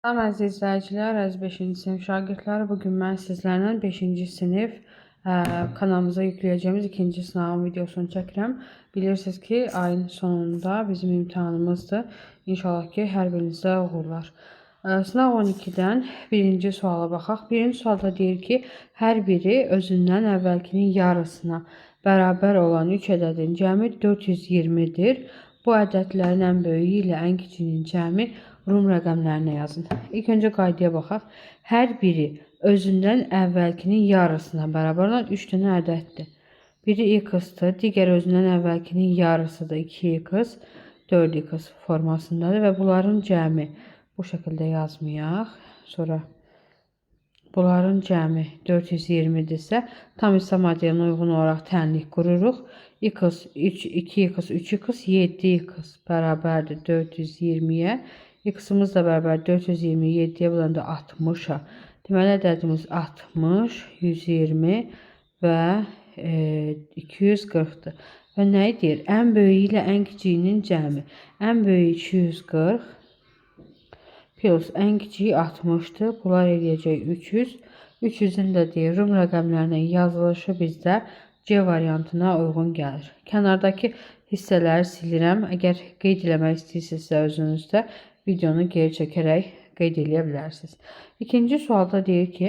Salam əziz izləyicilər, əziz 5-ci sinif şagirdləri. Bugün mən sizlərlə 5-ci sinif kanalımıza yükləyəcəyimiz ikinci sınavın videosunu çəkirəm. Bilirsiniz ki, ayın sonunda bizim imtahanımızdır. İnşallah ki, hər birinizdə uğurlar. Sınav 12-dən birinci suala baxaq. Birinci sualda deyir ki, hər biri özündən əvvəlkinin yarısına bərabər olan 3 ədədin cəmi 420-dir. Bu ədədlərin ən böyüyü ilə ən kiçiyinin cəmi Rum rəqəmlərinə yazın. İlk öncə qaydaya baxaq. Hər biri özündən əvvəlkinin yarısına bərabər olan 3 dənə ədəddir. Biri x-dır, digər özündən əvvəlkinin yarısıdır, 2x, 4x formasındadır və bunların cəmi bu şəkildə yazmayaq. Sonra bunların cəmi 420-dirsə, tam hissə modelinə uyğun olaraq tənlik qururuq. x 2x, 3x, 7x bərabərdir 420-yə. X-ımız da bərabər 427-yə, bulan da 60-a. Deməli, ədədimiz 60, 120 və 240-dır. Və nə deyir? Ən böyüyü ilə ən kiçiyinin cəmi. Ən böyüyü 240 plus ən kiçiyi 60-dır. Bunlar eləyəcək 300. 300-ün də deyir, Rum rəqəmlərinin yazılışı bizdə C variantına uyğun gəlir. Kənardakı hissələri silirəm. Əgər qeyd eləmək istəyirsinizsə özünüzdə, videonu geri çəkərək qeyd edə bilərsiniz. İkinci sualda deyir ki,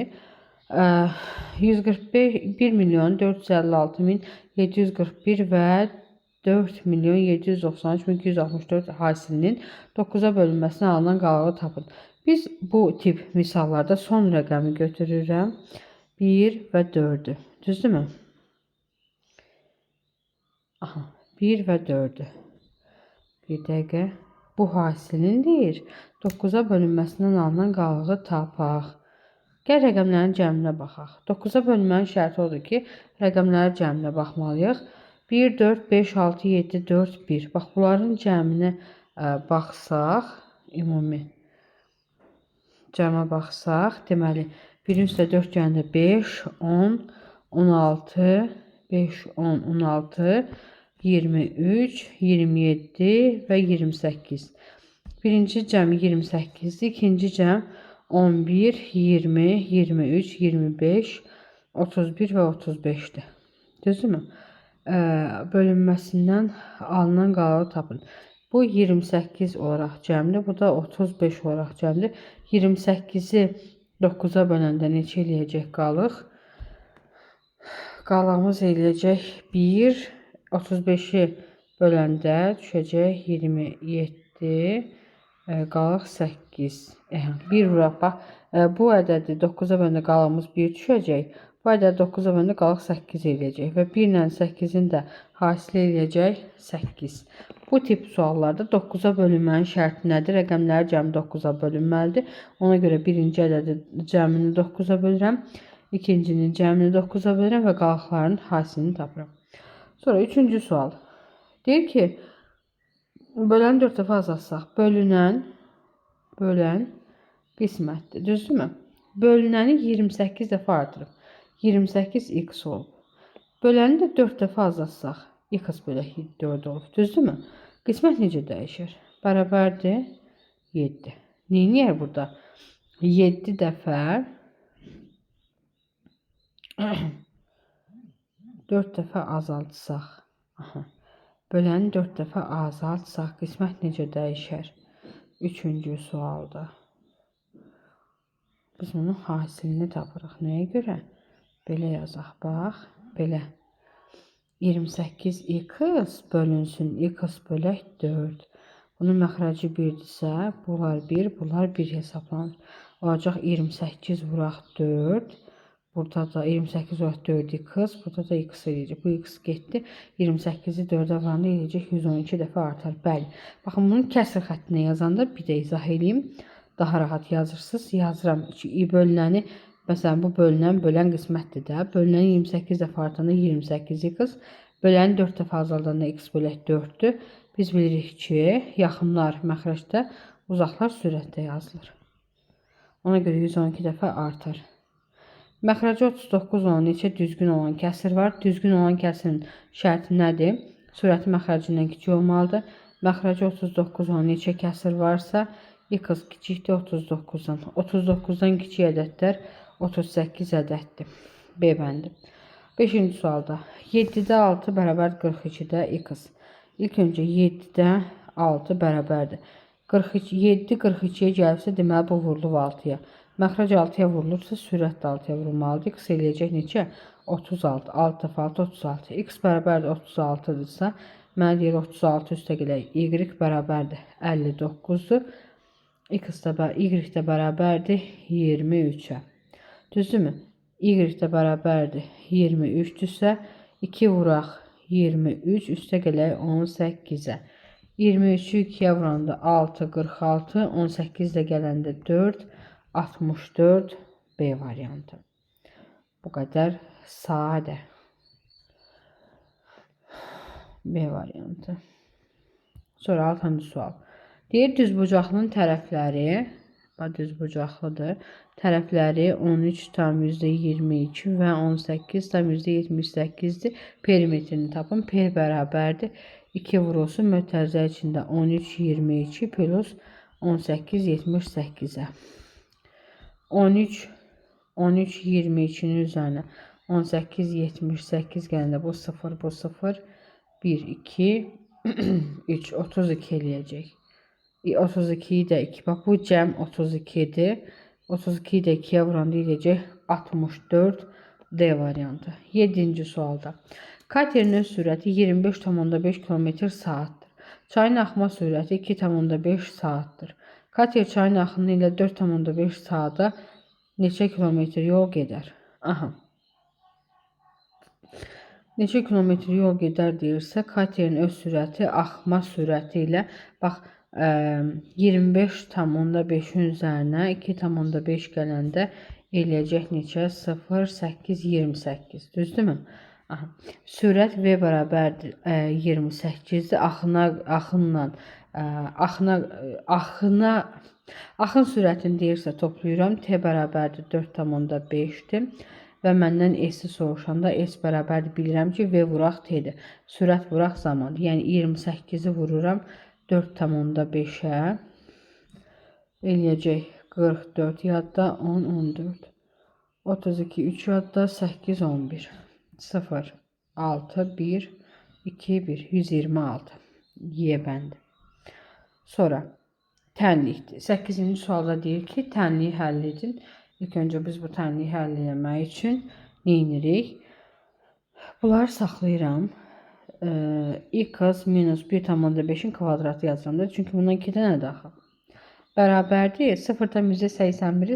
141.456.741 və 4.793.264 hasilinin 9-a bölünməsinə alınan qalığı tapın. Biz bu tip misallarda son rəqəmi götürürəm. 1 və 4'ü. Düzdürmü? 1 və 4'ü. Bir dəqiqə. Bu hasilin deyir, 9-a bölünməsindən alınan qalığı tapaq. Gəl rəqəmlərin cəminə baxaq. 9-a bölünmənin şərti odur ki, rəqəmlərin cəminə baxmalıyıq. 1, 4, 5, 6, 7, 4, 1. Bax, bunların cəminə baxsaq, ümumi cəmə baxsaq, deməli, 1-in üstə 4 gəndə 5, 10, 16, 5, 10, 16, 23, 27 və 28. Birinci cəm 28-dir, ikinci cəm 11, 20, 23, 25, 31 və 35-dir. Düzdürmü? Bölünməsindən alınan qalığı tapın. Bu 28 olaraq cəmdir, bu da 35 olaraq cəmdir. 28-i 9-a böləndə neçə eləyəcək qalıq? Qalığımız eləyəcək 1, 35-i böləndə düşəcək 27, qalıq 8. 1 vuraq, bax, bu ədədi 9-a böləndə qalığımız 1 düşəcək. Bu ədədi 9-a böləndə qalıq 8 eləyəcək və 1 ilə 8-in də hasili eləyəcək 8. Bu tip suallarda 9-a bölünmənin şərti nədir? Rəqəmləri cəmi 9-a bölünməlidir. Ona görə birinci ədədi cəmini 9-a bölürəm, ikincinin cəmini 9-a bölürəm və qalıqların hasilini tapıram. Sonra üçüncü sual. Deyir ki, böləni 4 dəfə azaltsaq, bölən qismətdir. Düzdürmü? Bölünəni 28 dəfə artırıb. 28x olub. Böləni də 4 dəfə azaltsaq, x bölək 4 olub. Düzdürmü? Qismət necə dəyişir? Bərabərdir 7. Neyniyər burada? 7 dəfə 4 dəfə azaltsaq. Böləni 4 dəfə azaltsaq, qismət necə dəyişər? Üçüncü sualda. Biz bunun hasilini tapırıq. Nəyə görə? Belə yazaq, bax, belə. 28x bölünsün, x bölək 4. Bunun məxrəci 1-dirsə, bunlar 1, bunlar 1 hesablanır. Olacaq 28 vuraq 4. Burada da 28 vuraq 4x, burada da x eləyəcək. Bu x getdi. 28-i 4-ə varanda eləyəcək 112 dəfə artar. Bəli. Baxın, bunu kəsr xəttinə yazanda bir də izah edeyim. Daha rahat yazırsınız. Yazıram. Bölünəni, məsələn, bu bölən qismətdir də. Bölünəni 28 dəfə artanda 28x. Böləni 4 dəfə azaldanda x bölək 4-dür. Biz bilirik ki, yaxınlar məxrəcdə, uzaqlar sürətdə yazılır. Ona görə 112 dəfə artar. Məxrəci 39 olan neçə düzgün olan kəsir var? Düzgün olan kəsirin şərti nədir? Sürəti məxrəcindən kiçik olmalıdır. Məxrəci 39 olan neçə kəsir varsa, x kiçikdir 39-dan. 39-dan kiçik ədədlər 38 ədəddir. B bəndi. 5-ci sualda 7-də 6 bərabər 42-də x. İlk öncə 7-də 6 bərabərdir. 42, 7 42-yə gəlirsə, deməli bu vurulub 6-ya. Məxrəc 6-ya vurulursa, sürət də 6-ya vurulmalıdır. X eləyəcək neçə? 36. 6 dəfə 6, 36. X bərabərdir 36-dırsa, mənə deyir 36 üstə gələk. Y bərabərdir 59-dur. Y də bərabərdir 23-ə. Düzdürmü? Y də bərabərdir 23-dürsə, 2 vuraq 23, üstə gələk 18-ə. 23-ü 2-yə vuranda 6, 46, 18 də gələndə 4, 64, B variantı. Bu qədər sadə. B variantı. Sonra 6-cı sual. Deyir, düzbucaqlının tərəfləri, düzbucaqlıdır. Tərəfləri 13,22 və 18,78-dir. Perimetrini tapın. P bərabərdir. 2 vurulsun mötərizə içində 13,22 plus 18,78-ə. 13,22-nin üzərinə 18,78 gələndə bu 0, bu 0, 1, 2, 3, 32 eləyəcək. 32'yi də 2, bax bu cəm 32-dir. 32'yi də 2-yə vuranda eləyəcək 64, D variantı. 7-ci sualda. Katerin öz sürəti 25,5 km/saatdır. Çayın axma sürəti 2,5 saatdır. Kater çayın axını ilə 4,5 saata neçə kilometr yol gedər? Aha. Neçə kilometr yol gedər deyirsə, katerin öz sürəti axma sürəti ilə, bax, 25,5-in üzərinə 2,5 gələndə eləyəcək neçə? 0, 8, 28. Düzdürmü? Aha. Sürət V bərabərdir 28-dir. Axın sürətini deyirsə toplayıram. T bərabərdir 4,5-dir. Və məndən S-i soruşanda S bərabərdir. Bilirəm ki, V vuraq T-dir. Sürət vuraq zamandır. Yəni 28-i vururam 4,5-ə. Eləyəcək 44 yadda, 10, 14. 32, 3 yadda, 8, 11. 0, 6, 1, 2, 1. 126. Y bəndi. Sonra tənlikdir. 8-ci sualda deyir ki, tənliyi həll edin. İlk öncə biz bu tənliyi həll etmək üçün nə edirik? Bunları saxlayıram. X minus 1,5-in kvadratı yazıram da. Çünki bundan 2 dənə daxil. Bərabərdir. 0,81-i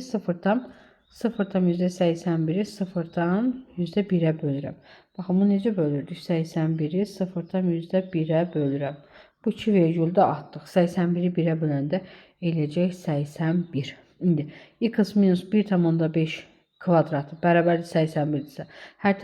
0,81-i 0,1-ə bölürəm. Baxın, bu necə bölürdük? 81-i 0,1-ə bölürəm. Bu 2 vergüldə atdıq. 81-i 1-ə böləndə eləyəcək 81. İndi x minus 1,5 kvadratı bərabərdir 81-dirsə, hər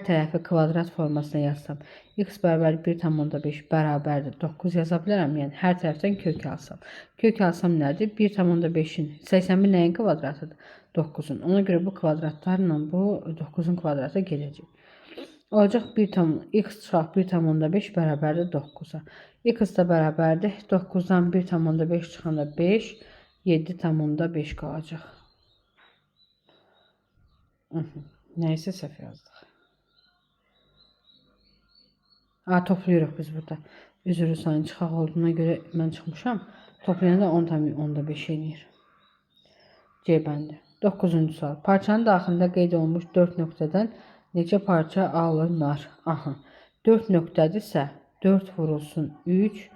tərəfi kvadrat formasına yazsam, x bərabərdir 1,5 bərabərdir 9 yaza bilərəm. Yəni hər tərəfdən kök alsam. Kök alsam nədir? 1,5-in 81 nəyin kvadratıdır? 9-un. Ona görə bu kvadratlarla bu 9-un kvadratı gedəcək. Olacaq x çıxaq 1,5 bərabərdir 9-a. X da bərabərdir 9-dan 1,5 çıxanda 5, 7,5 qalacaq. Nəysə səhv yazdıq. Toplayırıq biz burada. Üzrü sayın çıxaq olduğuna görə mən çıxmışam. Toplayanda 10,5 eləyir. C bəndi. 9-cu sual. Parçanın daxilində qeyd olunmuş 4 nöqtədən neçə parça alınır? Aha. 4 nöqtədirsə 4 vurulsun 3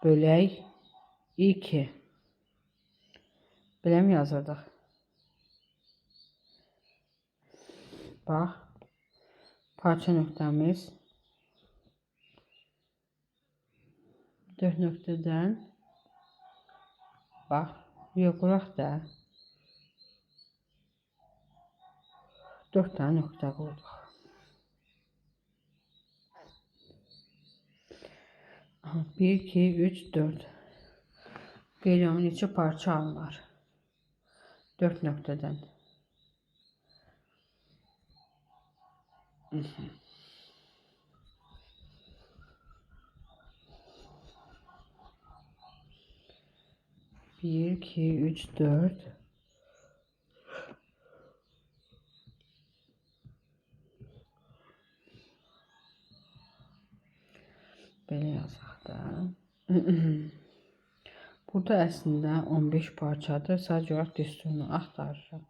bölək 2. Belə mi yazırdıq? Bax. Parça nöqtəmiz 4 nöqtədən bax. Yox, quraq da. 4 dənə nöqtə qoyduq. Aha, 1, 2, 3, 4. Qeyd olunmuş neçə parça alınır? 4 nöqtədən. 1, 2, 3, 4. Belə yazaq da. Burada əslində 15 parçadır. Sadəcə olaraq düsturunu axtarıram.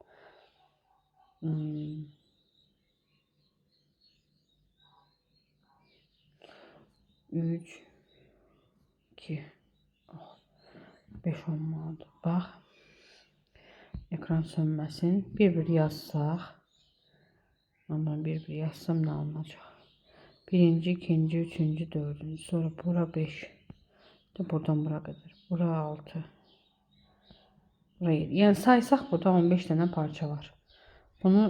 3, 2, 5 olmalıdır. Bax. Ekran sönməsin. Bir-bir yazsaq. Ondan bir-bir yazsam nə olacaq? Birinci, ikinci, üçüncü, dördüncü. Sonra bura 5. Buradan bura qədər. Bura 6. Bura 7. Yəni saysaq burada 15 dənə parça var. Bunu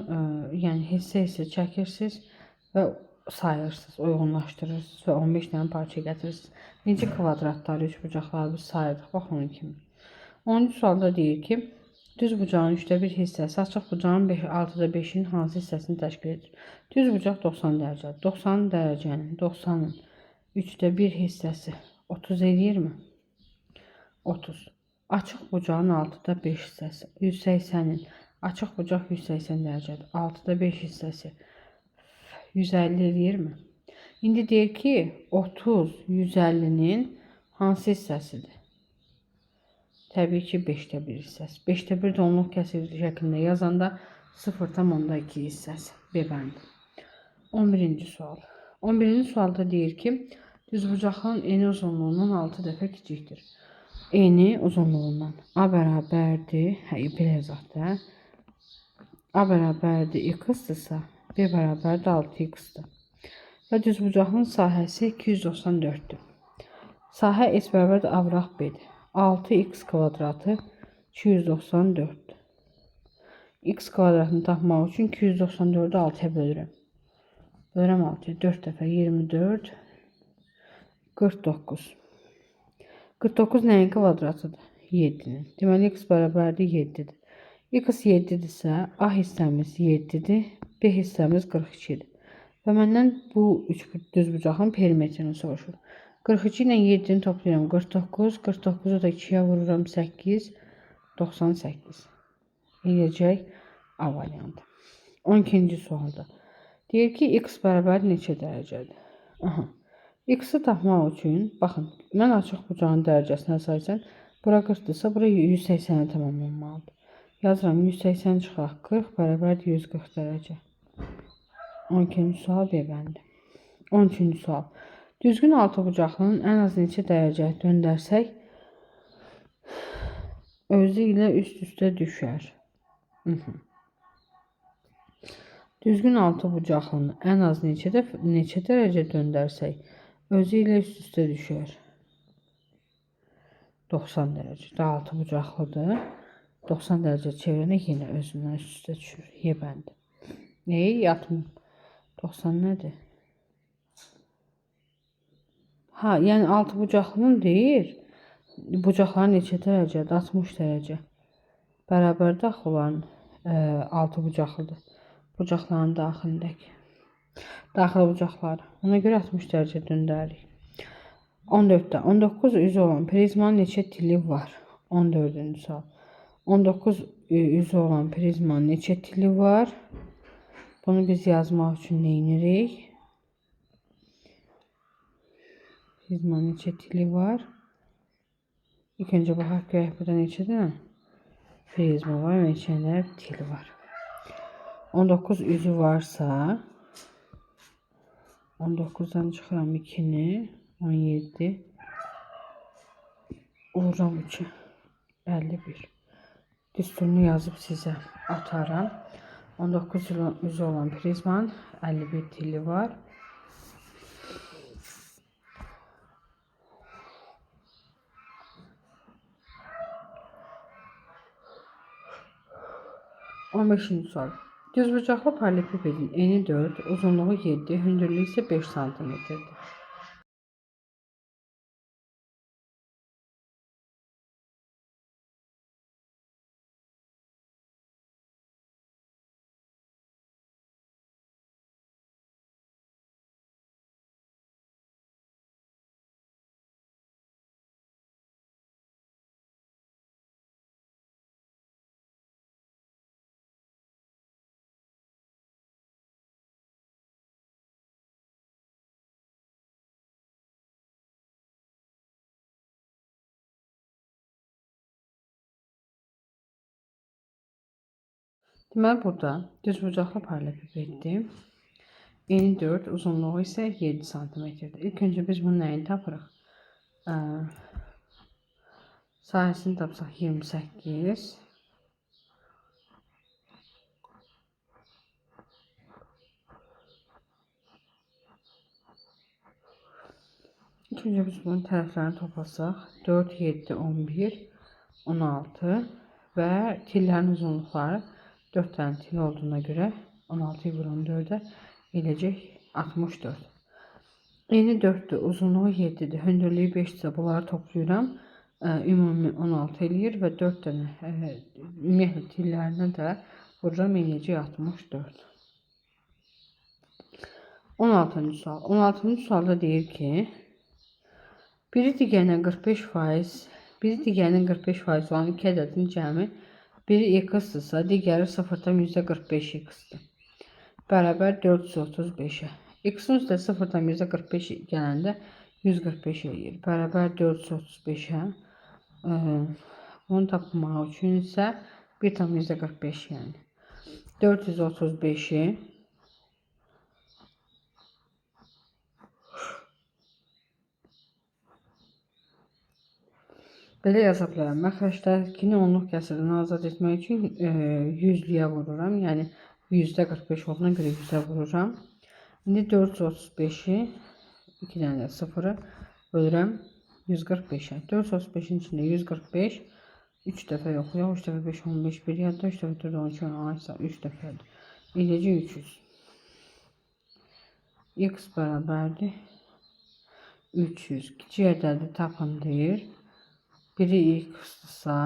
yəni hissə-hissə çəkirsiniz və sayırsınız, uyğunlaşdırırsınız və 15 dənə parça gətirirsiniz. Necə kvadratları, üçbucaqları biz sayırdıq. Bax onun kimi. 10-cu sualda deyir ki, düz bucağın 1/3 hissəsi açıq bucağın 6/5-in hansı hissəsini təşkil edir? Düz bucaq 90 dərəcədir. 90 dərəcənin 90-ın 1/3 hissəsi 30 eləyirmi? 30. Açıq bucağın 6/5 hissəsi 180-in açıq bucaq 180 dərəcədir. 6/5 hissəsi 150 eləyirmi? İndi deyir ki, 30 150-nin hansı hissəsidir? Təbii ki, 5/1 hissəsi. 5/1 də onluq kəsir şəklində yazanda 0,2 hissəsi. B bəndi. 11-ci sual. 11-ci sualda deyir ki, düzbucaqlığın eni uzunluğundan 6 dəfə kiçikdir. Eni uzunluğundan A bərabərdir. Belə yazaq da. A bərabərdir x-dırsa, B bərabərdir 6x-dır. Və düzbucağın sahəsi 294-dür. Sahə S bərabərdir A vuraq B-dir. 6x kvadratı 294'dür. X kvadratını tapmaq üçün 294'ü 6'ya bölürəm. Bölürəm 6'ya 4 dəfə 24 49. 49 nəyin kvadratıdır? 7'nin. Deməli x bərabərdir 7'dir. X 7'dirsə A hissəmiz 7'dir, B hissəmiz 42'dir. Və məndən bu düzbucağın perimetrini soruşur. 42 ilə 7'ni toplayıram 49, 49'u da 2'yə vururam 8, 98. Eləyəcək A variantı. 12-ci sualda. Deyir ki, x bərabər neçə dərəcədir? Aha. X-i tapmaq üçün, baxın, mən açıq bucağın dərəcəsini saysan, bura 40'dırsa, bura 180'ə tamamlanmalıdır. Yazıram 180 çıxaq 40 bərabər 140 dərəcə. 12-ci sual B bəndi. 13-cü sual. Düzgün altıbucaqlının ən az neçə dərəcə döndərsək, özü ilə üst-üstə düşər. Düzgün altıbucaqlını ən az neçə dərəcə döndərsək, özü ilə üst-üstə düşər. 90 dərəcə. Daha altıbucaqlıdır. 90 dərəcə çevirəndə yenə özündən üst-üstə düşür. Y bəndi. Yatmır. 90 nədir? Ha, yəni altıbucaqlının deyir, bucaqların neçə dərəcədir? 60 dərəcə. Bərabərdə axı olan altıbucaqlıdır. Bucaqların daxilindəki. Daxil bucaqları. Ona görə 60 dərəcə döndəririk. 14'də 19 üzü olan prizmanın neçə tili var? 14-cü sual. 19 üzü olan prizmanın neçə tili var? Bunu biz yazmaq üçün nə edirik? Prizmanın neçə tili var? İlk öncə baxaq görək burada neçə dənə prizma var, neçə dənə tili var. 19 üzü varsa 19'dan çıxıram 2'ni 17 vururam 3'ü 51. Düsturunu yazıb sizə atarım. 19 üzü olan prizmanın 51 tili var. On beşinci sual. Düzbucaqlı paralelipipedin eni 4, uzunluğu 7, hündürlüğü ise 5 santimetrdir. Deməli burada düzbucaqlı paralellepipeddir. Eni 4, uzunluğu isə 7 santimetrdir. İlk öncə biz bunun nəyini tapırıq? Sahəsini tapsaq 28. İlk öncə biz bunun tərəflərini toplasaq 4, 7, 11, 16 və tillərin uzunluqları 4 tane til olduğuna göre 16'yı vur 14'e eləcək 64. Eni 4'dür, uzunluğu 7'dir, hündürlüyü 5'dir. Bunları toplayıram. Ümumi 16 eləyir və 4 dənə ümumiyyətlə tillərinə də vururam, eləyəcək 64. 16-cı sual. 16-cı sualda deyir ki, biri digərinə 45%, biri digərinin 45% olan iki ədədin cəmi biri x-dırsa, digəri 0,45 x-dir. Bərabər 435'e. X-in üstə 0,45 gələndə 145 eləyir. Bərabər 435'e. Bunu tapmaq üçün isə 1,45 yəni. 435'i belə yaza bilərəm. Məxrəcdəkini onluq kəsrdən azad etmək üçün 100-lüyə vururam. Yəni 100-də 45 olduğuna görə 100-ə vururam. İndi 435'i 2 dənə də 0'ı bölürəm 145'e. 435'in içində 145 3 dəfə yoxlayaq. 3 dəfə 5 15 1 yadda, 3 dəfə 4 12 16 3 dəfədir. Eləcək 300. X bərabərdir 300. Kiçik ədədi tapın deyir. Biri x-dırsa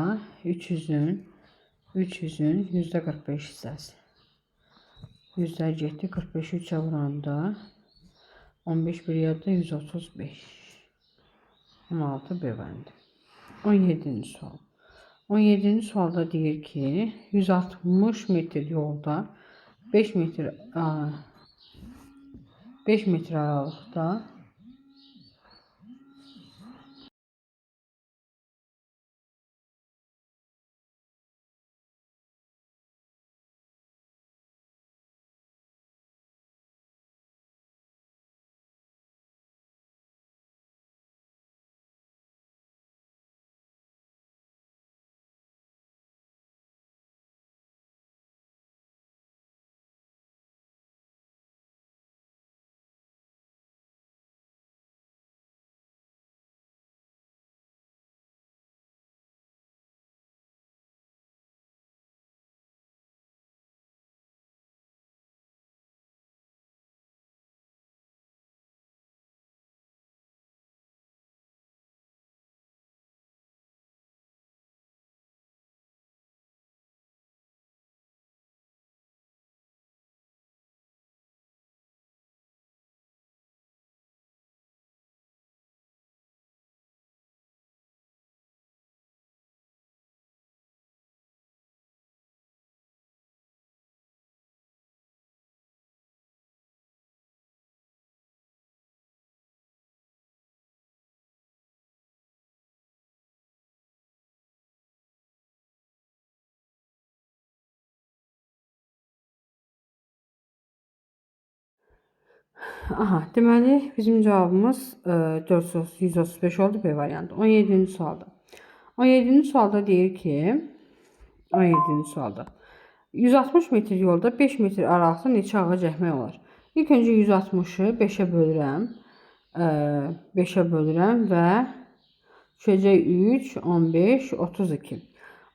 300'ün %45 hissəsi. Yüzlər getdi, 45 3'ə vuranda 15 bir yadda 135. 16 B bəndi. 17-ci sual. 17-ci sualda deyir ki, 160 metr yolda 5 metr aralıqda aha, deməli bizim cavabımız 135 oldu B variantı. 17-ci sualda. 17-ci sualda deyir ki, 17-ci sualda 160 metr yolda 5 metr aralıqda neçə ağac əkmək olar? İlk öncə 160'ı 5'ə bölürəm. 5'ə bölürəm və düşəcək 3, 15, 32.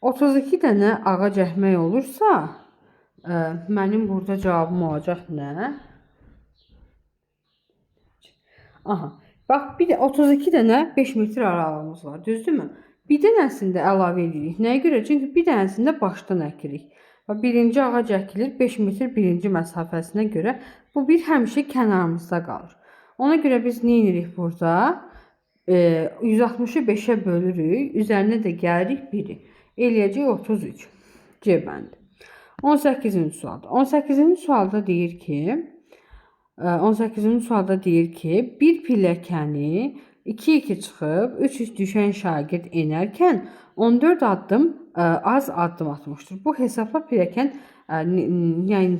32 dənə ağac əkmək olursa, mənim burada cavabım olacaq nə? Aha. Bax, bir də 32 dənə 5 metr aralığımız var, düzdürmü? Bir dənəsində əlavə edirik. Nəyə görə? Çünki bir dənəsində başdan əkirik. Birinci ağac əkilir 5 metr birinci məsafəsinə görə. Bu bir həmişə kənarımızda qalır. Ona görə biz nə edirik burada? 160'ı 5'ə bölürük. Üzərinə də gəlirik 1'i. Eləyəcək 33. C bəndi. 18-ci sualda. 18-ci sualda deyir ki, 18-ci sualda deyir ki, bir pilləkəni 2-2 çıxıb 3-3 düşən şagird enərkən 14 addım az addım atmışdır. Bu hesabla pilləkən, yəni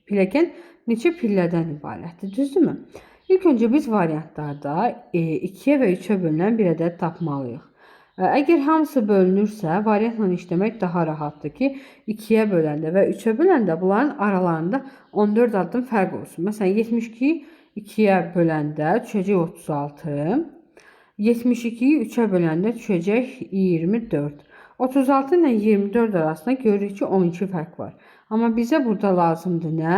pilləkən neçə pillədən ibarətdir, düzdürmü? İlk öncə biz variantlarda 2-yə və 3-ə bölünən bir ədəd tapmalıyıq. Əgər hamısı bölünürsə, variantla işləmək daha rahatdır ki, 2-yə böləndə və 3-ə böləndə bunların aralarında 14 addım fərq olsun. Məsələn, 72-yi 2-yə böləndə düşəcək 36, 72-yi 3-ə böləndə düşəcək 24. 36 ilə 24 arasında görürük ki, 12 fərq var. Amma bizə burada lazımdır nə?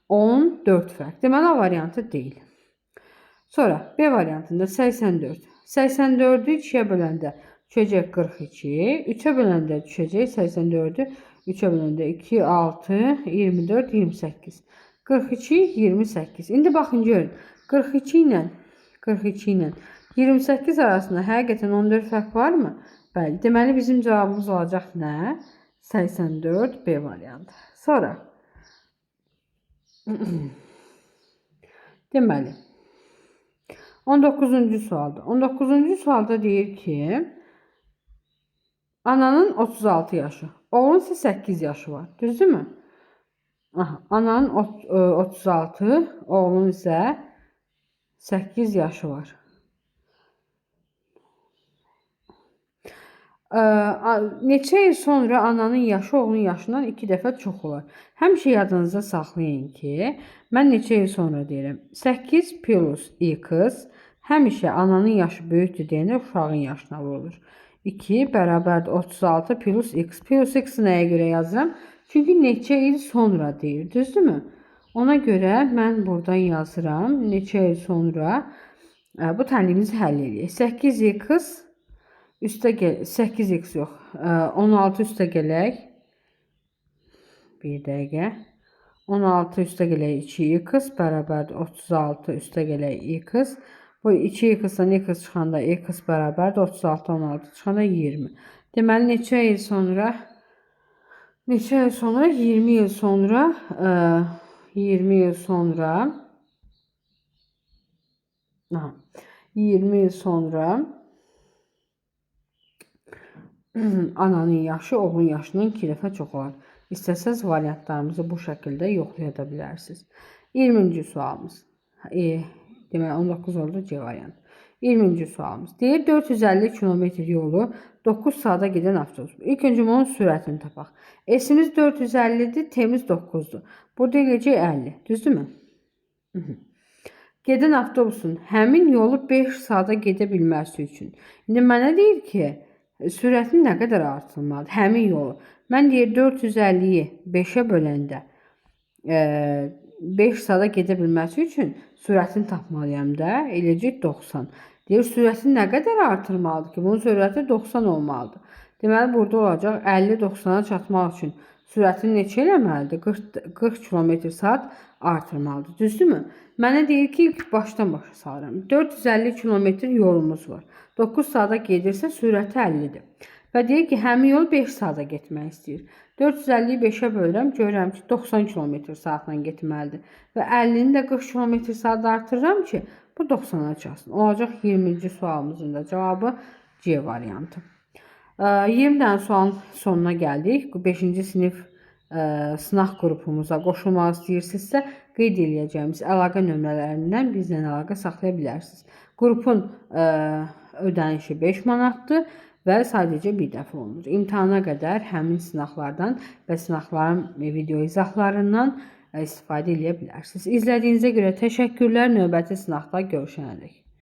14 fərq. Deməli, A variantı deyil. Sonra B variantında 84. 84'ü 2'ye böləndə düşəcək 42. 3'e böləndə düşəcək 84'ü 3'e böləndə 2, 6, 24, 28. 42, 28. İndi baxın görün. 42 ilə 28 arasında həqiqətən 14 fərq var mı? Bəli. Deməli bizim cavabımız olacaq nə? 84 B variantı. Sonra deməli 19-cu sualda. 19-cu sualda deyir ki, ananın 36 yaşı, oğlun isə 8 yaşı var. Düzdürmü? Ananın 36, oğlun isə 8 yaşı var. Neçə il sonra ananın yaşı oğlun yaşından 2 dəfə çox olar. Həmişə yadınızda saxlayın ki, mən neçə il sonra deyirəm. 8 plus x həmişə ananın yaşı böyükdür deyəndə uşağın yaşına vurulur. 2 bərabərdir 36 plus x. Plus x nəyə görə yazıram? Çünki neçə il sonra deyir, düzdürmü? Ona görə mən buradan yazıram. Neçə il sonra bu tənliyimizi həll edək. 8x üstə gəl 8x yox. 16 üstə gələk. Bir dəqiqə. 16 üstə gələk 2x bərabərdir 36 üstə gələk x. Bu 2x-dan x çıxanda x bərabərdir 36 16 çıxanda 20. Deməli neçə il sonra 20 il sonra 20 il sonra ananın yaşı oğlun yaşından 2 dəfə çox olar. İstəsəz variantlarımızı bu şəkildə yoxlaya da bilərsiniz. 20-ci sualımız. Deməli 19 oldu C variantı. 20-ci sualımız. Deyir 450 km yolu 9 saata gedən avtobus. İlk öncə onun sürətini tapaq. S-imiz 450-dir, T-miz 9-dur. Burada eləcək 50. Düzdürmü? Gedən avtobusun həmin yolu 5 saata gedə bilməsi üçün. İndi mənə deyir ki, sürətini nə qədər artırmalıdır? Həmin yolu. Mən deyir 450-yi 5-ə böləndə 5 saata gedə bilməsi üçün sürətini tapmalıyam da. Eləcək 90. Deyir sürətini nə qədər artırmalıdır ki? Bunun sürəti 90 olmalıdır. Deməli burada olacaq 50-90'a çatmaq üçün sürətini neçə eləməlidir? 40 km/saat artırmalıdır. Düzdürmü? Mənə deyir ki, ilk başdan başa salıram. 450 km yolumuz var. 9 saata gedirsə sürəti 50'dir. Və deyir ki, həmin yol 5 saata getmək istəyir. 450'yi 5'ə bölürəm, görürəm ki, 90 km/saatla getməlidir. Və 50'ni də 40 km/saat artırıram ki, bu 90'a çatsın. Olacaq 20-ci sualımızın da cavabı C variantı. 20 dənə sualın sonuna gəldik. 5-ci sinif sınaq qrupumuza qoşulmaq istəyirsinizsə, qeyd edəcəyimiz əlaqə nömrələrindən bizlə əlaqə saxlaya bilərsiniz. Qrupun ödənişi 5 manatdır və sadəcə bir dəfə olunur. İmtahana qədər həmin sınaqlardan və sınaqların video izahlarından istifadə edə bilərsiniz. İzlədiyinizə görə təşəkkürlər. Növbəti sınaqda görüşənədək.